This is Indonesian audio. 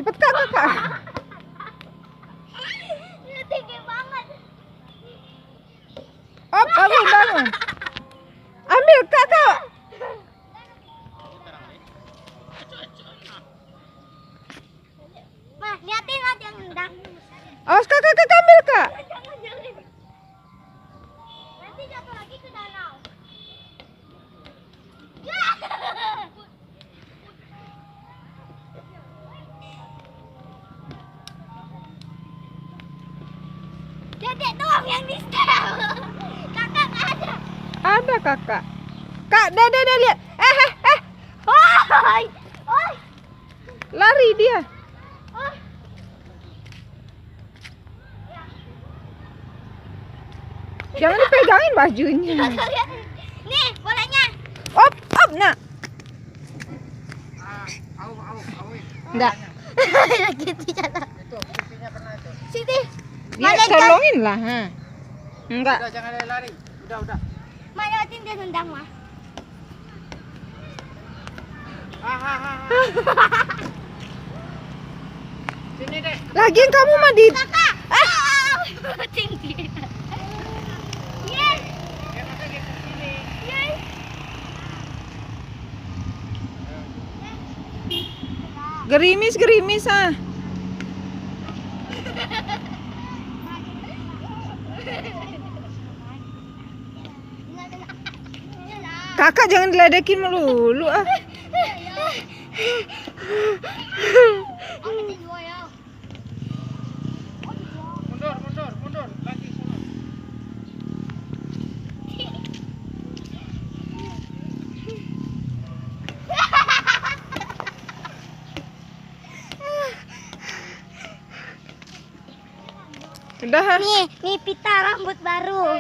Cepet Kak, Kakak. Tinggi banget. Oh, bangun. Ambil Kakak. Mah, liatin lah yang nendang. Awas Kakak ambil Kak. Jangan. Nanti jatuh lagi ke danau. Ya. Dedek doang yang di setel. Kakak nggak ada. Ada Kakak. Kak, dede lihat. Oi. Oi. Lari dia. Oi. Jangan dipegangin bajunya. Nih, bolanya. Op, nak. Enggak. Gitu jatuh. Itu pipinya kena itu. Sini. Dia tolongin lah. Enggak. Udah jangan lari. Udah. Lewatin dia nendang mah. Sini deh. Lagian kamu mah di Kakak. Tinggi. Yes. Ya maka gitu sini. Yes. gerimis ah. Kakak jangan diledekin melulu ah. Mundur. Lagi sana. Udah. Nih pita rambut baru.